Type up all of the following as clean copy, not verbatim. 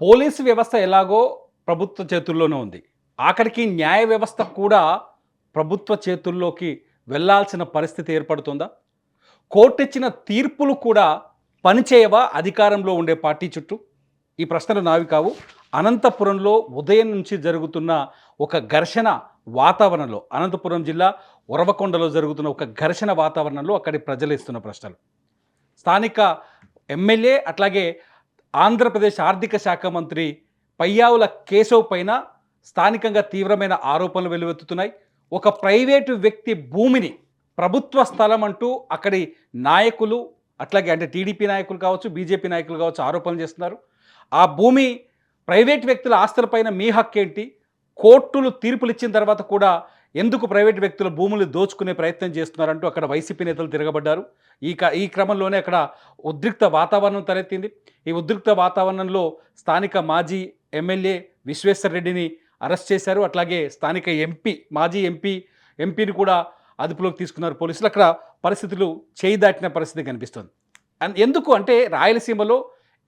Police వ్యవస్థ ఎలాగో ప్రభుత్వ చేతుల్లోనే ఉంది. ఆఖరికి న్యాయ వ్యవస్థ కూడా ప్రభుత్వ చేతుల్లోకి వెళ్ళాల్సిన పరిస్థితి ఏర్పడుతుందా? కోర్టు ఇచ్చిన తీర్పులు కూడా పనిచేయవా అధికారంలో ఉండే పార్టీ చుట్టూ? ఈ ప్రశ్నలు నావి కావు. అనంతపురంలో ఉదయం నుంచి జరుగుతున్న ఒక ఘర్షణ వాతావరణంలో, అనంతపురం జిల్లా ఉరవకొండలో జరుగుతున్న ఒక ఘర్షణ వాతావరణంలో అక్కడి ప్రజలు ఇస్తున్న ప్రశ్నలు. స్థానిక ఎమ్మెల్యే అట్లాగే ఆంధ్రప్రదేశ్ ఆర్థిక శాఖ మంత్రి పయ్యావుల కేశవ్ పైన స్థానికంగా తీవ్రమైన ఆరోపణలు వెల్లువెత్తుతున్నాయి. ఒక ప్రైవేటు వ్యక్తి భూమిని ప్రభుత్వ స్థలం అంటూ అక్కడి నాయకులు అట్లాగే అంటే టీడీపీ నాయకులు కావచ్చు, బీజేపీ నాయకులు కావచ్చు ఆరోపణలు చేస్తున్నారు. ఆ భూమి ప్రైవేట్ వ్యక్తుల ఆస్తులపైన మీ హక్కేంటి? కోర్టులు తీర్పులు ఇచ్చిన తర్వాత కూడా ఎందుకు ప్రైవేట్ వ్యక్తుల భూములు దోచుకునే ప్రయత్నం చేస్తున్నారంటూ అక్కడ వైసీపీ నేతలు తిరగబడ్డారు. ఈ క్రమంలోనే అక్కడ ఉద్రిక్త వాతావరణం తలెత్తింది. ఈ ఉద్రిక్త వాతావరణంలో స్థానిక మాజీ ఎమ్మెల్యే విశ్వేశ్వర్ రెడ్డిని అరెస్ట్ చేశారు. అట్లాగే స్థానిక మాజీ ఎంపీని కూడా అదుపులోకి తీసుకున్నారు పోలీసులు. అక్కడ పరిస్థితులు చేయి దాటిన పరిస్థితి కనిపిస్తుంది. ఎందుకు అంటే రాయలసీమలో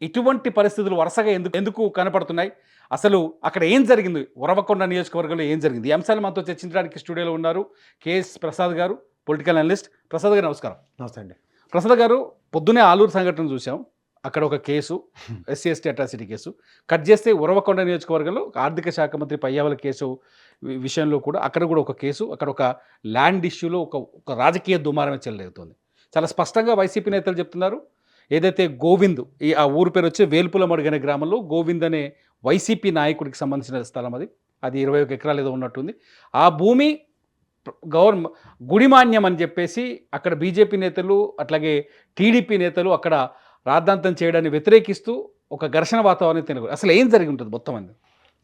ఇటువంటి పరిస్థితులు వరుసగా ఎందుకు కనపడుతున్నాయి? అసలు అక్కడ ఏం జరిగింది? ఉరవకొండ నియోజకవర్గంలో ఏం జరిగింది? ఈ అంశాలు మనతో చర్చించడానికి స్టూడియోలో ఉన్నారు కేఎస్ ప్రసాద్ గారు, పొలిటికల్ అనలిస్ట్. ప్రసాద్ గారు నమస్కారం. నమస్తే అండి. ప్రసాద్ గారు, పొద్దునే ఆలూరు సంఘటన చూసాం. అక్కడ ఒక case, SC ST atrocity case. Cut చేస్తే ఉరవకొండ నియోజకవర్గంలో ఆర్థిక శాఖ మంత్రి పయ్యావుల కేసు విషయంలో కూడా అక్కడ కూడా ఒక కేసు, అక్కడ ఒక ల్యాండ్ ఇష్యూలో ఒక రాజకీయ దుమారమే చెలరేగుతోంది. చాలా స్పష్టంగా వైసీపీ నేతలు చెప్తున్నారు. ఏదైతే గోవింద్, ఆ ఊరు పేరు వచ్చి వేల్పులమడుగు అనే గ్రామంలో గోవింద్ అనే వైసీపీ నాయకుడికి సంబంధించిన స్థలం అది 21 ఎకరాలు ఏదో ఉన్నట్టుంది. ఆ భూమి గుడిమాన్యం అని చెప్పేసి అక్కడ బీజేపీ నేతలు అట్లాగే టీడీపీ నేతలు అక్కడ రాద్ధాంతం చేయడాన్ని వ్యతిరేకిస్తూ ఒక ఘర్షణ వాతావరణం తినకు. అసలు ఏం జరిగి ఉంటుంది మొత్తం అంది?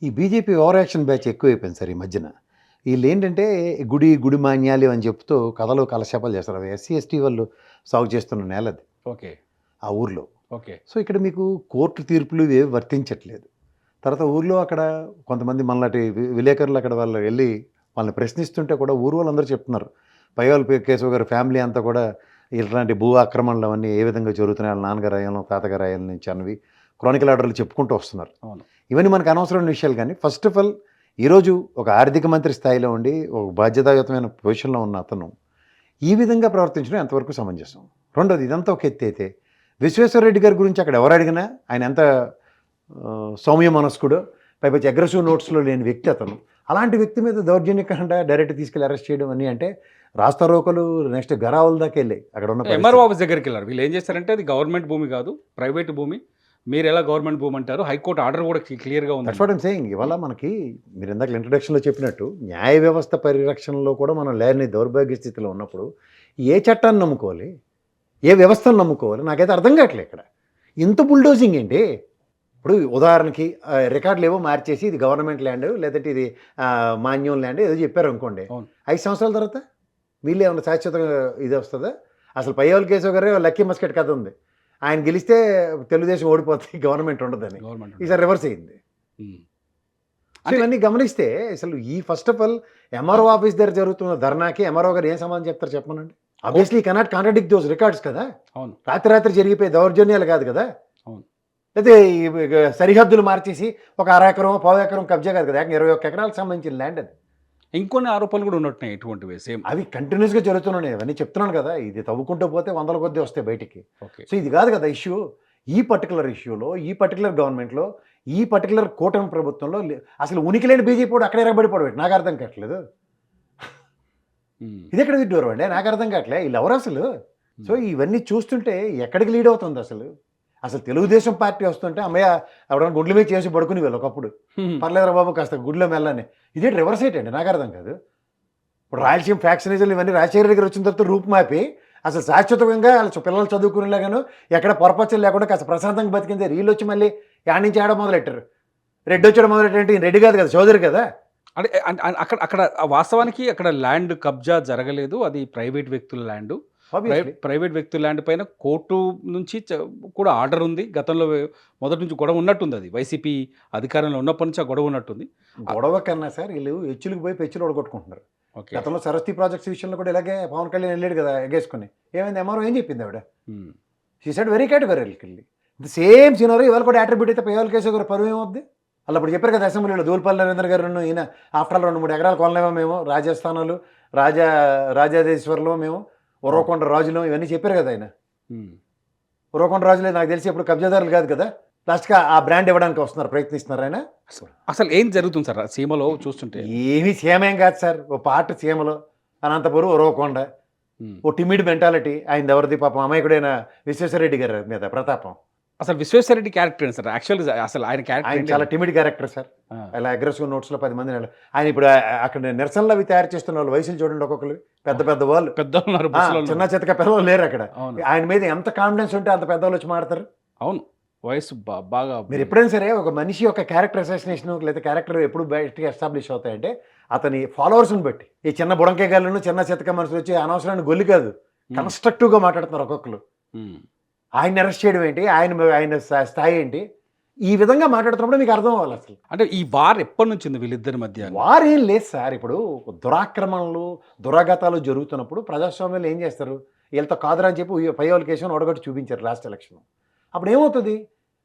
ఈ బీజేపీ ఓవర్ యాక్షన్ బ్యాచ్ ఎక్కువైపోయింది సార్ ఈ మధ్యన. వీళ్ళు ఏంటంటే గుడి మాన్యాలు అని చెప్తూ కథలు కలశాపాలు చేస్తారు. అవి ఎస్సీ ఎస్టీ వాళ్ళు సాగు చేస్తున్న నేలది. ఓకే. ఆ ఊర్లో. ఓకే. సో ఇక్కడ మీకు కోర్టు తీర్పులు ఇవి వర్తించట్లేదు. తర్వాత ఊర్లో అక్కడ కొంతమంది మనలాంటి విలేకరులు అక్కడ వాళ్ళు వెళ్ళి వాళ్ళని ప్రశ్నిస్తుంటే కూడా ఊరు వాళ్ళందరూ చెప్తున్నారు, పయ్యావుల కేశవ్ గారు ఫ్యామిలీ అంతా కూడా ఇట్లాంటి భూ ఆక్రమణలు అవన్నీ ఏ విధంగా జరుగుతున్నాయి, వాళ్ళ నాన్నగారు అయ్యాను తాతగారు అయ్యాల నుంచి అన్నవి క్రానికల్ ఆర్డర్లు చెప్పుకుంటూ వస్తున్నారు. ఇవన్నీ మనకు అనవసరమైన విషయాలు. కానీ ఫస్ట్ ఆఫ్ ఆల్ ఈరోజు ఒక ఆర్థిక మంత్రి స్థాయిలో ఉండి ఒక బాధ్యతాయుతమైన పొజిషన్లో ఉన్న అతను ఈ విధంగా ప్రవర్తించడం ఎంతవరకు సమంజసం? రెండోది, ఇదంతా ఒక ఎత్తి అయితే విశ్వేశ్వర రెడ్డి గారి గురించి అక్కడ ఎవరు అడిగినా ఆయన ఎంత సౌమ్య మనస్కుడు, పైపచ్చి అగ్రెసివ్ నోట్స్లో లేని వ్యక్తి అతను. అలాంటి వ్యక్తి మీద దౌర్జన్యకంగా డైరెక్ట్ తీసుకెళ్ళి అరెస్ట్ చేయడం అని అంటే రాస్తా రోకలు నెక్స్ట్ గరావుల దాకా వెళ్ళాయి. అక్కడ ఉన్న ఎంఆర్ఓ ఆఫీస్ దగ్గరికి వెళ్ళారు. వీళ్ళు ఏం చేస్తారంటే అది గవర్నమెంట్ భూమి కాదు, ప్రైవేట్ భూమి, మీరు ఎలా గవర్నమెంట్ భూమి అంటారు? హైకోర్టు ఆర్డర్ కూడా క్లియర్గా ఉంది. That's what I'm saying. ఇవాళ మనకి మీరు ఇందాక ఇంట్రడక్షన్లో చెప్పినట్టు న్యాయ వ్యవస్థ పరిరక్షణలో కూడా మనం లేని దౌర్భాగ్య స్థితిలో ఉన్నప్పుడు ఏ చట్టాన్ని నమ్ముకోవాలి, ఏ వ్యవస్థను నమ్ముకోవాలి? నాకైతే అర్థం కావట్లేదు. ఇక్కడ ఇంత బుల్డోజింగ్ ఏంటి? ఇప్పుడు ఉదాహరణకి రికార్డులు ఏవో మార్చేసి ఇది గవర్నమెంట్ ల్యాండ్ లేదంటే ఇది మాన్యం ల్యాండ్ ఏదో చెప్పారు అనుకోండి, 5 సంవత్సరాల తర్వాత వీళ్ళు ఏమన్నా శాశ్వతంగా ఇది వస్తుందా? అసలు పయ్యావుల కేశవ్ గారు లక్కీ మస్కెట్ కథ ఉంది. ఆయన గెలిస్తే తెలుగుదేశం ఓడిపోతుంది, గవర్నమెంట్ ఉండదని. ఈసారి రివర్స్ అయింది. ఇవన్నీ గమనిస్తే అసలు ఈ first of all MRO office దగ్గర జరుగుతున్న ధర్నాకి ఎంఆర్ఓ గారు ఏం సమాధానం చెప్తారు చెప్పమనండి? Obviously cannot contradict those records కదా. అవును. రాత్రి జరిగిపోయే దౌర్జన్యాలు కాదు కదా. అవును. అయితే సరిహద్దులు మార్చేసి ఒక 1/2 ఎకరం 1/4 ఎకరం కబ్జా కాదు కదా, 21 ఎకరాలకు సంబంధించిన ల్యాండ్ అది. ఇంకొన్ని ఆరోపణలు కూడా ఉన్నట్టున్నాయి ఇటువంటివి సేమ్. అవి కంటిన్యూస్గా జరుగుతున్నాయి. అవన్నీ చెప్తున్నాను కదా, ఇది తవ్వుకుంటూ పోతే 100ల కొద్దీ వస్తాయి బయటికి. ఓకే. సో ఇది కాదు కదా ఇష్యూ. ఈ పర్టికులర్ ఇష్యూలో, ఈ పర్టికులర్ గవర్నమెంట్లో, ఈ పర్టికులర్ కూటమి ప్రభుత్వంలో అసలు ఉనికి లేని బీజేపీ కూడా అక్కడ ఎరగబడిపోవడం నాకు అర్థం కావట్లేదు. ఇది ఎక్కడ విడ్డూరం అండి, నాకు అర్థం కావట్లే. వీళ్ళు ఎవరు అసలు? సో ఇవన్నీ చూస్తుంటే ఎక్కడికి లీడ్ అవుతుంది అసలు? తెలుగుదేశం పార్టీ వస్తుంటే అమ్మయ్య ఎవడన్నా గుడ్ల మీద చేసి పడుకుని వీళ్ళు ఒకప్పుడు పర్లేదురా బాబు కాస్త గుడ్లో మెల్లని. ఇదే రివర్స్ ఏంటండి నాకు అర్థం కాదు. ఇప్పుడు రాయలసీమ ఫ్యాక్షనిజాలు ఇవన్నీ రాజశేఖర దగ్గర వచ్చిన తర్వాత రూపుమాపి అసలు శాశ్వతంగా వాళ్ళ పిల్లలు చదువుకునేలాగాను ఎక్కడ పొరపచ్చలు లేకుండా కాస్త ప్రశాంతంగా బతికిందే. వీళ్ళు వచ్చి మళ్ళీ యాడ్ నుంచి ఆడ మొదలెట్టారు. రెడ్డి వచ్చాడు మొదలెట్టారంటే రెడ్డి కాదు కదా, చౌదరి కదా. అంటే అక్కడ వాస్తవానికి అక్కడ ల్యాండ్ కబ్జా జరగలేదు, అది ప్రైవేట్ వ్యక్తుల ల్యాండ్. ప్రైవేట్ వ్యక్తుల ల్యాండ్ పైన కోర్టు నుంచి కూడా ఆర్డర్ ఉంది. గతంలో మొదటి నుంచి గొడవ ఉన్నట్టుంది. అది వైసీపీ అధికారంలో ఉన్నప్పటి నుంచి ఆ గొడవ ఉన్నట్టుంది. గొడవ కన్నా సార్ వీళ్ళు హెచ్చులకు పోయి పెచ్చులు ఓడగొట్టుకుంటున్నారు. గతంలో సరస్వతి ప్రాజెక్ట్స్ విషయంలో కూడా ఇలాగే పవన్ కళ్యాణ్ వెళ్ళాడు కదా ఎగేసుకుని. ఏమైంది? ఎంఆర్ఓ ఏం చెప్పింది ఆవిడ? షీ సెడ్ వెరీ కేటగరీకి వెళ్ళి సేమ్ సీనరీ ఇవాళ కూడా అట్రిబ్యూట్ అయితే పయ్యావల కేశవ్ గారు పరువు ఏమవుద్ది? వాళ్ళు అప్పుడు చెప్పారు కదా అసెంబ్లీలో, దూల్పల్లి నరేంద్ర గారు ఈయన ఆఫ్టర్ ఆల్ 2-3 ఎకరాలు కొనలేమో మేము, రాజస్థానాలు రాజాదేశ్వర్లో మేము, ఉరవకొండ రాజులు ఇవన్నీ చెప్పారు కదా ఆయన. ఉరవకొండ రాజులే నాకు తెలిసి ఇప్పుడు కబ్జాదారులు కాదు కదా, లాస్ట్గా ఆ బ్రాండ్ ఇవ్వడానికి వస్తున్నారు, ప్రయత్నిస్తున్నారు ఆయన. అసలు ఏం జరుగుతుంది సార్ సీమలో చూస్తుంటే? ఏమీ సీమేం కాదు సార్, ఓ పార్ట్ సీమలో అనంతపురం ఉరవకొండ, ఓ టిమిడ్ మెంటాలిటీ ఆయన ఎవరిది పాపం అమాయకుడైన విశ్వేశ్వరరెడ్డి గారి మీద ప్రతాపం. అసలు విశ్వేశ్వరరెడ్డి క్యారెక్టర్ ఏంటి సార్ యాక్చువల్గా? అసలు ఆయన ఆయన క్యారెక్టర్ చాలా టిమిడ్ క్యారెక్టర్ సార్. అలా అగ్రెసివ్ నోట్స్లో 10 మంది ఆయన ఇప్పుడు అక్కడ నిరసనలు అవి తయారు చేస్తున్న వాళ్ళు వయసులు చూడండి, ఒక్కొక్కరు పెద్ద పెద్ద వాళ్ళు, పెద్ద ఉన్నారు, చిన్న చితక పిల్లలు లేరు అక్కడ. ఆయన మీద ఎంత కాన్ఫిడెన్స్ ఉంటే అంత పెద్దవాళ్ళు వచ్చి మాడతారు. అవును, వయసు బాగా. మీరు ఎప్పుడైనా సరే ఒక మనిషి యొక్క క్యారెక్టర్ అసోసినేషన్ లేదా క్యారెక్టర్ ఎప్పుడు బయటకి ఎస్టాబ్లిష్ అవుతాయంటే అతని ఫాలోవర్స్ని బట్టి. ఈ చిన్న బుడంకేగాళ్ళను చిన్న చితక మనుషులు వచ్చి అనవసరమైన గొల్లి కాదు, కన్స్ట్రక్టివ్గా మాట్లాడుతున్నారు ఒక్కొక్కరు. ఆయన అరెస్ట్ చేయడం ఏంటి, ఆయన స్థాయి ఏంటి, ఈ విధంగా మాట్లాడుతున్నప్పుడు మీకు అర్థం అవ్వాలి. అసలు అంటే ఈ వార్ ఎప్పటి నుంచి ఉంది వీళ్ళిద్దరి మధ్య? వార్ ఏం లేదు సార్. ఇప్పుడు దురాక్రమణలు దురాఘాతాలు జరుగుతున్నప్పుడు ప్రజాస్వామ్యంలో ఏం చేస్తారు, వీళ్ళతో కాదురా అని చెప్పి పయ్యావల కేసుని ఒడగొట్టి చూపించారు లాస్ట్ ఎలక్షన్. అప్పుడు ఏమవుతుంది,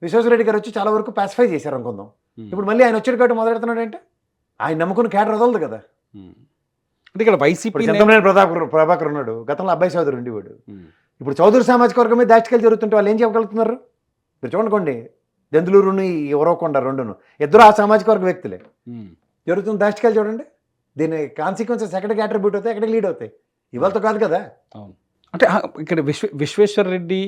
విశ్వేశ్వరరెడ్డి గారు వచ్చి చాలా వరకు పాసిఫై చేశారు అనుకుందాం. ఇప్పుడు మళ్ళీ ఆయన వచ్చేటి కాబట్టి మొదలెడుతున్నాడు అంటే ఆయన నమ్ముకుని క్యాడర్ వదలదు కదా. అంటే ఇక్కడ వైసీపీ చంద్రబాబు ప్రభాకర్ ఉన్నాడు, గతంలో అబ్బాయి చౌదరి ఉండేవాడు. ఇప్పుడు చౌదరి సామాజిక వర్గం మీద దాచికలు జరుగుతుంటే వాళ్ళు ఏం చెప్పగలుగుతున్నారు? మీరు చూడండి, దెందులూరుని ఉరవకొండ రెండును ఇద్దరు ఆ సామాజిక వర్గ వ్యక్తులే. జరుగుతున్న దాచికలు చూడండి, దీని కాన్సిక్వెన్సెస్ ఎక్కడికి అట్రిబ్యూట్ అవుతాయి, ఎక్కడికి లీడ్ అవుతాయి, ఇవాళతో కాదు కదా. అవును, అంటే ఇక్కడ విశ్వేశ్వరరెడ్డి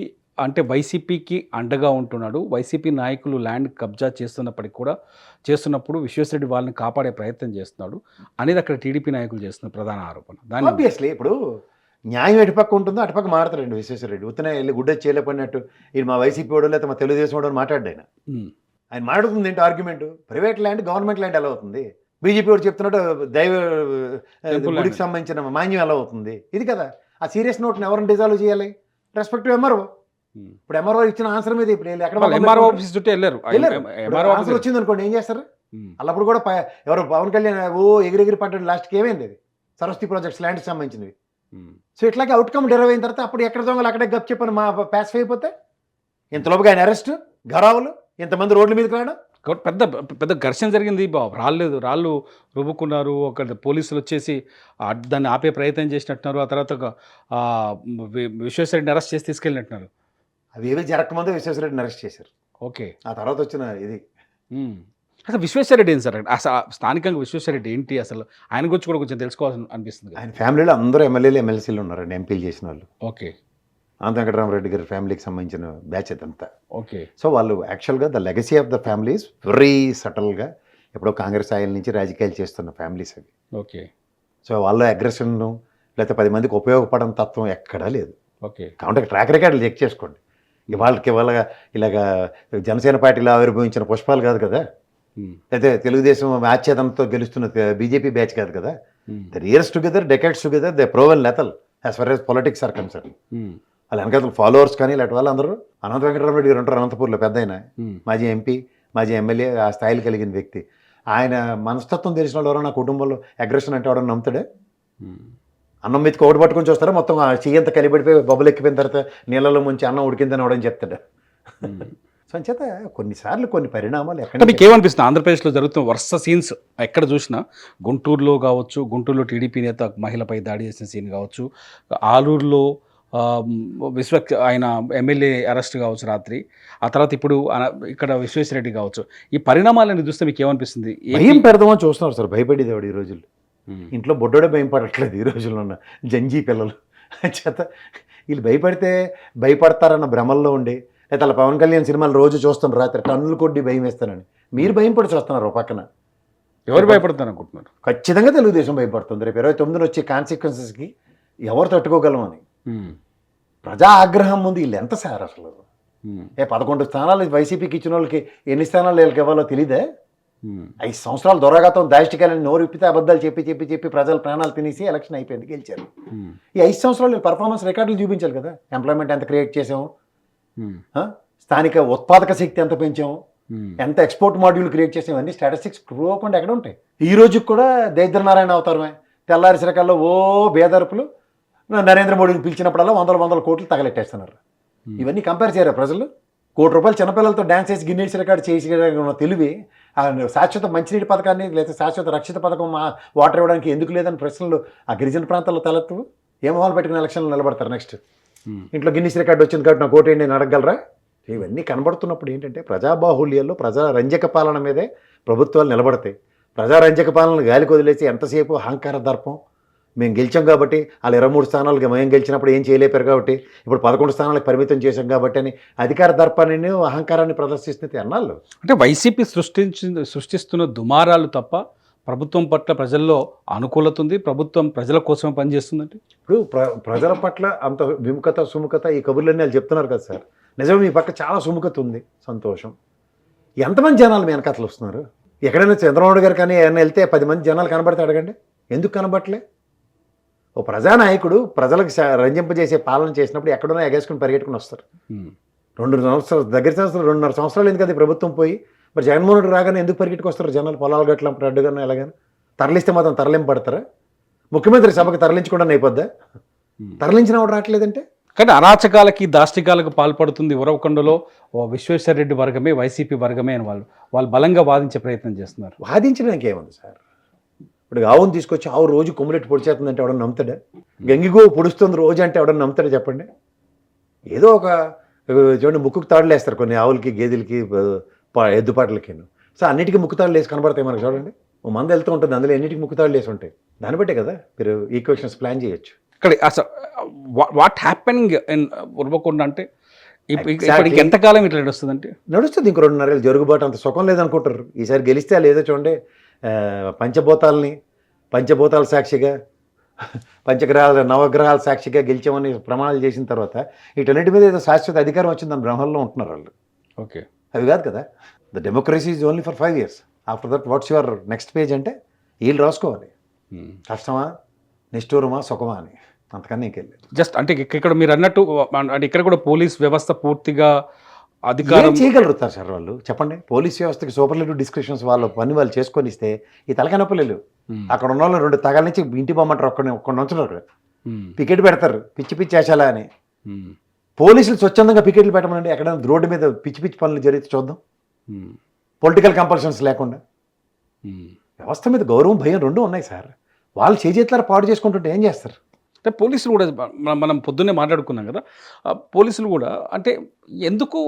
అంటే వైసీపీకి అండగా ఉంటున్నాడు. వైసీపీ నాయకులు ల్యాండ్ కబ్జా చేస్తున్నప్పుడు విశ్వేశ్వరరెడ్డి వాళ్ళని కాపాడే ప్రయత్నం చేస్తున్నాడు అనేది అక్కడ టీడీపీ నాయకులు చేస్తున్న ప్రధాన ఆరోపణ. దాని ఆబ్వియస్లీ ఇప్పుడు న్యాయం ఎటుపక్క ఉంటుందో అటుపక్క మాట్లాడండి విశ్వేశ్వరరెడ్డి. ఉత్తనే వెళ్ళి గుడ్డ చేయలేపడినట్టు ఇది మా వైసీపీ వాడు లేకపోతే మా తెలుగుదేశం వాడు అని మాట్లాడు ఆయన మాట్లాడుతుంది ఏంటి argument? Private land government land ఎలా అవుతుంది? బీజేపీ వాడు చెప్తున్నాడు దైవ గుడికి సంబంధించిన మాన్యం ఎలా అవుతుంది? ఇది కదా ఆ సీరియస్ నోట్ని ఎవరిని డిజాల్వ్ చేయాలి? Respective MRO. ఇప్పుడు ఎంఆర్ఓ ఇచ్చిన ఆన్సర్ మీద ఇప్పుడు ఆన్సర్ వచ్చింది అనుకోండి, ఏం చేస్తారు? అల్లప్పుడు కూడా ఎవరు పవన్ కళ్యాణ్ ఓ ఎగిరెగిరి పడ్డాడు, లాస్ట్కి ఏమైంది? అది సరస్వతి ప్రాజెక్ట్స్ ల్యాండ్కి సంబంధించినవి. సో ఇట్లాగే అవుట్కమ్ డెరైవ్ అయిన తర్వాత అప్పుడు ఎక్కడ దొంగలు అక్కడే గప్ చెప్పని మా ప్యాసిఫై అయిపోతే ఇంతలోపుగా ఆయన అరెస్ట్, గరావులు, ఇంతమంది రోడ్ల మీదకి రావడం, పెద్ద పెద్ద ఘర్షణ జరిగింది. రాళ్ళు రుబ్బుకున్నారు, ఒక పోలీసులు వచ్చేసి దాన్ని ఆపే ప్రయత్నం చేసినట్టున్నారు. ఆ తర్వాత విశ్వేశ్వరరెడ్డిని అరెస్ట్ చేసి తీసుకెళ్ళినట్టున్నారు. అవి ఏవి జరగకముందే విశ్వేశ్వరరెడ్డిని అరెస్ట్ చేశారు. ఓకే, ఆ తర్వాత వచ్చిన ఇది. అసలు విశ్వేశ్వరరెడ్డి ఏంటి సార్? అసలు స్థానికంగా విశ్వేశ్వరరెడ్డి ఏంటి అసలు? ఆయన గురించి కూడా కొంచెం తెలుసుకోవాల్సి అనిపిస్తుంది. ఆయన ఫ్యామిలీలో అందరూ ఎమ్మెల్యేలు ఎమ్మెల్సీలు ఉన్నారండి, ఎంపీలు చేసిన వాళ్ళు. ఓకే, అనంత వెంకటరామరెడ్డి గారి ఫ్యామిలీకి సంబంధించిన బ్యాచ్ అదంతా. ఓకే, సో వాళ్ళు యాక్చువల్గా the legacy of the families very సటల్గా ఎప్పుడో కాంగ్రెస్ ఆయిల్ నుంచి రాజకీయాలు చేస్తున్న ఫ్యామిలీస్ అవి. ఓకే, సో వాళ్ళ అగ్రెషన్ లేకపోతే 10 మందికి ఉపయోగపడని తత్వం ఎక్కడా లేదు. ఓకే, కాబట్టి ట్రాక్ రికార్డులు చెక్ చేసుకోండి. వాళ్ళకి ఇలాగా జనసేన పార్టీలో ఆవిర్భవించిన పుష్పాలు కాదు కదా, అయితే తెలుగుదేశం ఆచ్ఛేదంతో గెలుస్తున్న బీజేపీ బ్యాచ్ కాదు కదా. The years together, decades together, they proven lethal as far as politics are concern. వాళ్ళ వెనకాల ఫాలోవర్స్ కానీ ఇలాంటి వాళ్ళందరూ. అనంత వెంకటరామరెడ్డి గారు ఉంటారు అనంతపూర్లో, పెద్ద ఆయన, మాజీ ఎంపీ, మాజీ ఎమ్మెల్యే, ఆ స్థాయిలు కలిగిన వ్యక్తి. ఆయన మనస్తత్వం తెలిసిన వాళ్ళు ఎవరో నా కుటుంబంలో అగ్రెషన్ అంటే ఎవడన్నా నమ్ముతాడే? అన్నం మీదకి ఒకటి పట్టుకొని చూస్తారా, మొత్తం ఆ చెయ్యంతా కలిపడిపోయి బొబ్బలు ఎక్కిపోయిన తర్వాత నీళ్ళలో ముంచి అన్నం ఉడికిందని అవడం చెప్తాడు. సో అంచేత కొన్నిసార్లు కొన్ని పరిణామాలు ఎక్కడ. మీకు ఏమనిపిస్తుంది ఆంధ్రప్రదేశ్లో జరుగుతున్న వరుస సీన్స్ ఎక్కడ చూసినా? గుంటూరులో కావచ్చు, గుంటూరులో టీడీపీ నేత మహిళపై దాడి చేసిన సీన్ కావచ్చు, ఆలూరులో ఆయన ఎమ్మెల్యే అరెస్ట్ కావచ్చు రాత్రి, ఆ తర్వాత ఇప్పుడు ఇక్కడ విశ్వేశ్వరరెడ్డి కావచ్చు. ఈ పరిణామాలను చూస్తే మీకు ఏమనిపిస్తుంది? భయం పెడదామని చూస్తున్నారు సార్, భయపడేదేవాడు ఈ రోజుల్లో. ఇంట్లో బొడ్డోడే భయం పడట్లేదు ఈ రోజుల్లో ఉన్న జంజీ పిల్లలు. చేత వీళ్ళు భయపడతారన్న భ్రమల్లో ఉండి, లేదా అలా పవన్ కళ్యాణ్ సినిమాలు రోజు చూస్తాను రాత్రి టన్నులు కొద్ది భయం వేస్తానని. మీరు భయం పడి చూస్తున్నారు పక్కన. ఎవరు భయపడతారు అనుకుంటున్నారు? ఖచ్చితంగా తెలుగుదేశం భయపడుతుంది. రేపు 29 వచ్చే కాన్సిక్వెన్సెస్కి ఎవరు తట్టుకోగలమని. ప్రజా ఆగ్రహం ముందు వీళ్ళు ఎంత సార్ అసలు? 11 స్థానాలు వైసీపీకి ఇచ్చిన వాళ్ళకి ఎన్ని స్థానాలు వీళ్ళకి ఇవ్వాలో తెలియదే? 5 సంవత్సరాలు దొరగాతం దాష్టికాలని నోరు ఇప్పితే అబద్ధాలు చెప్పి ప్రజల ప్రాణాలు తినేసి ఎలక్షన్ అయిపోయింది, గెలిచారు. ఈ 5 సంవత్సరాలు పర్ఫార్మెన్స్ రికార్డులు చూపించాలి కదా. ఎంప్లాయ్మెంట్ ఎంత క్రియేట్ చేసాము, స్థానిక ఉత్పాదక శక్తి ఎంత పెంచాము, ఎంత ఎక్స్పోర్ట్ మాడ్యూల్ క్రియేట్ చేసాము, అన్ని స్టాటిస్టిక్స్ ప్రూవ్ అవ్వకుండా ఎక్కడ ఉంటాయి? ఈ రోజుకి కూడా దరిద్రనారాయణ అవతారమే. తెల్లారి సిరకాల్లో ఓ బేదర్పులు నరేంద్ర మోడీని పిలిచినప్పుడల్లా 100 కోట్లు తగలెట్టేస్తున్నారు. ఇవన్నీ కంపేర్ చేయరా ప్రజలు? రూపాయలు చిన్నపిల్లలతో డ్యాన్స్ చేసి గిన్నెస్ రికార్డ్ చేసి ఉన్న తెలివి ఆ శాశ్వత మంచినీటి పథకాన్ని లేదా శాశ్వత రక్షిత పథకం వాటర్ ఇవ్వడానికి ఎందుకు లేదని ప్రశ్నలు ఆ గిరిజన ప్రాంతాల్లో తలెత్తు ఏం మొహాలు పెట్టుకుని ఎలక్షన్లు నిలబడతారు నెక్స్ట్ ఇంట్లో గిన్నిస్ రికార్డు వచ్చింది కాబట్టి నాకు ఓటేయండి నేను అడగలరా ఇవన్నీ కనబడుతున్నప్పుడు ఏంటంటే ప్రజాబాహుళ్యాల్లో ప్రజా రంజక పాలన మీదే ప్రభుత్వాలు నిలబడతాయి. ప్రజారంజక పాలనను గాలికి వదిలేసి ఎంతసేపు అహంకార దర్పం మేము గెలిచాం కాబట్టి వాళ్ళు 23 స్థానాలు మేము గెలిచినప్పుడు ఏం చేయలేపారు కాబట్టి ఇప్పుడు 11 స్థానాలకు పరిమితం చేశాం కాబట్టి అని అధికార దర్పాన్ని అహంకారాన్ని ప్రదర్శిస్తుంది అన్నాళ్ళు. అంటే వైసీపీ సృష్టిస్తున్న దుమారాలు తప్ప ప్రభుత్వం పట్ల ప్రజల్లో అనుకూలత ఉంది, ప్రభుత్వం ప్రజల కోసమే పనిచేస్తుందంటే ఇప్పుడు ప్రజల పట్ల అంత విముఖత సుముఖత ఈ కబుర్లన్నీ వాళ్ళు చెప్తున్నారు కదా సార్. నిజమే, మీ పక్క చాలా సుముఖత ఉంది, సంతోషం. ఎంతమంది జనాలు మీ వెనకతలు వస్తున్నారు? ఎక్కడైనా చంద్రబాబు గారు కానీ ఏమైనా వెళ్తే 10 మంది జనాలు కనబడితే అడగండి, ఎందుకు కనబడలే? ఓ ప్రజానాయకుడు ప్రజలకు రంజింపజేసే పాలన చేసినప్పుడు ఎక్కడైనా ఎగేసుకుని పరిగెట్టుకుని వస్తారు. 2 సంవత్సరాలు దగ్గర సంవత్సరాలు 2.5 సంవత్సరాలు ఎందుకు అది ప్రభుత్వం పోయి మరి జగన్మోహన్ రెడ్డి రాగానే ఎందుకు పరిగెట్టుకు వస్తారు జనాలు? పొలాలు గట్ల అడ్డుగానే ఎలాగానే తరలిస్తే మాత్రం తరలింపడతారా? ముఖ్యమంత్రి సభకు తరలించకుండా అయిపోద్దా? తరలించిన వాడు రావట్లేదంటే కానీ అరాచకాలకి దాష్టికాలకు పాల్పడుతుంది ఉరవకొండలో విశ్వేశ్వర రెడ్డి వర్గమే, వైసీపీ వర్గమే అని వాళ్ళు బలంగా వాదించే ప్రయత్నం చేస్తున్నారు. వాదించడానికి ఏముంది సార్? ఇప్పుడు ఆవును తీసుకొచ్చి ఆవు రోజు కొమ్ములెట్టి పొడిచేస్తుందంటే ఎవడన్నా నమ్ముతాడా? గంగిగో పొడుస్తుంది రోజు అంటే ఎవడన్నా నమ్ముతాడా చెప్పండి? ఏదో ఒక చూడండి ముక్కుకు తాడులు వేస్తారు కొన్ని ఆవులకి, గేదెలకి, ఎద్దుపాటలకి. సో అన్నిటికీ ముక్కుతాడులు వేసి కనబడతాయి మనకు. చూడండి ఓ మంది వెళ్తూ ఉంటుంది, అందులో ఎన్నిటికి ముక్కుతాడులు వేసి ఉంటాయి. దాన్ని బట్టే కదా మీరు ఈక్వేషన్స్ ప్లాన్ చేయొచ్చు. ఇక్కడ అసలు వాట్ హ్యాపెనింగ్ ఇన్ ఉరవకొండ అంటే ఇప్పటికి ఎంతకాలం ఇట్లా నడుస్తుందంటే నడుస్తుంది. ఇంకో 2.5 ఏళ్ళు జరుగుబాటు అంత సుఖం లేదనుకుంటారు. ఈసారి గెలిస్తే లేదో చూడండి, పంచభూతాల సాక్షిగా, నవగ్రహాల సాక్షిగా గెలిచామని ప్రమాణాలు చేసిన తర్వాత వీటన్నిటి మీద ఏదో శాశ్వత అధికారం వచ్చిందని బ్రహ్మల్లో ఉంటున్నారు వాళ్ళు. ఓకే, అవి కాదు కదా. The democracy is only for 5 years. After that what's your next page అంటే వీళ్ళు రాసుకోవాలి. కష్టమా, నిష్ఠూరమా, సుఖమా అని, అంతకన్నా ఇంకెళ్ళలేదు. జస్ట్ అంటే ఇక్కడ మీరు అన్నట్టు అంటే ఇక్కడ కూడా పోలీస్ వ్యవస్థ పూర్తిగా అధికారం చేయగలరు సార్ వాళ్ళు. చెప్పండి, పోలీస్ వ్యవస్థకి సూపర్లేటివ్ డిస్క్రిప్షన్స్ వాళ్ళ పని వాళ్ళు చేసుకొని ఇస్తే ఈ తలకాయ నొప్పులు అక్కడ ఉన్న వాళ్ళు 2 తగాల నుంచి ఇంటి పోమంటారు, ఒక్కడిని ఉంచున్నారు, పికెట్ పెడతారు పిచ్చి పిచ్చి వేషాలా అని. పోలీసులు స్వచ్ఛందంగా పికెట్లు పెట్టమనండి, ఎక్కడైనా రోడ్డు మీద పిచ్చి పిచ్చి పనులు జరిగితే చూద్దాం. పొలిటికల్ కంపల్షన్స్ లేకుండా వ్యవస్థ మీద గౌరవం, భయం 2 ఉన్నాయి సార్. వాళ్ళు చేతులారా పాడు చేసుకుంటుంటే ఏం చేస్తారు? అంటే పోలీసులు కూడా మనం పొద్దున్నే మాట్లాడుకున్నాం కదా, పోలీసులు కూడా అంటే ఎందుకు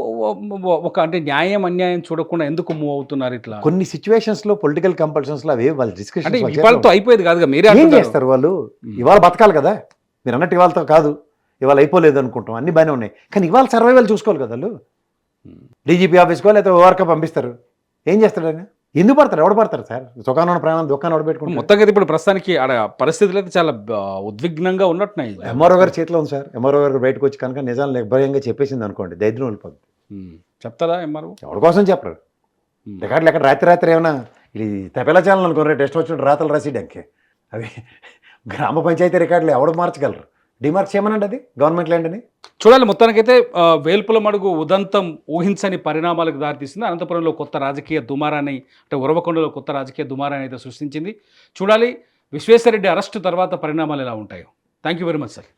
ఒక అంటే న్యాయం అన్యాయం చూడకుండా ఎందుకు మూవ్ అవుతున్నారు ఇట్లా? కొన్ని సిచ్యువేషన్స్లో పొలిటికల్ కంపల్షన్స్లో అవే వాళ్ళు డిస్కషన్ ఇవాళతో అయిపోయేది కాదుగా, మీరే ఏం చేస్తారు వాళ్ళు? ఇవాళ బతకాలి కదా, మీరు అన్నట్టు ఇవాళతో కాదు, ఇవాళ అయిపోలేదు అనుకుంటాం, అన్ని బాగానే ఉన్నాయి. కానీ ఇవాళ సర్వైవల్ చూసుకోవాలి కదా వాళ్ళు. డీజీపీ ఆఫీస్కో లేకపోతే ఓవర్గా పంపిస్తారు, ఏం చేస్తాడు ఆయన? ఎందుకు పడతారు? ఎవడు పడతారు సార్? సుఖాన ప్రాణం దుఃఖాన్ని ఎవడబెట్టుకుంటారు? మొత్తంగా ఇప్పుడు ప్రస్తుతానికి ఆడ పరిస్థితులు అయితే చాలా ఉద్విగ్నంగా ఉన్నట్టున్నాయి. ఎంఆర్ఓ గారి చేతిలో ఉంది సార్. ఎంఆర్ఓ గారు బయటకు వచ్చి కనుక నిజాలు నిర్భయంగా చెప్పేసింది అనుకోండి, దైద్యం వెళ్ళిపోద్ది. చెప్తారా ఎంఆర్ఓ? ఎవరి కోసం చెప్పరు. రికార్డులు ఎక్కడ రాత్రి ఏమైనా ఇది తపెలా ఛానల్ అనుకోండి, టెస్ట్ వచ్చినట్టు రాతలు రాసేయడానికి. అవి గ్రామ పంచాయతీ రికార్డులు ఎవడు మార్చగలరు? డిమార్క్ చేయమనండి, అది గవర్నమెంట్ ల్యాండ్ అని. చూడాలి. మొత్తానికైతే వేల్పుల మడుగు ఉదంతం ఊహించని పరిణామాలకు దారితీస్తుంది. అనంతపురంలో కొత్త రాజకీయ దుమారాన్ని, అంటే ఉరవకొండలో కొత్త రాజకీయ దుమారాన్ని అయితే సృష్టించింది. చూడాలి విశ్వేశ్వరరెడ్డి అరెస్టు తర్వాత పరిణామాలు ఎలా ఉంటాయో. Thank you very much sir.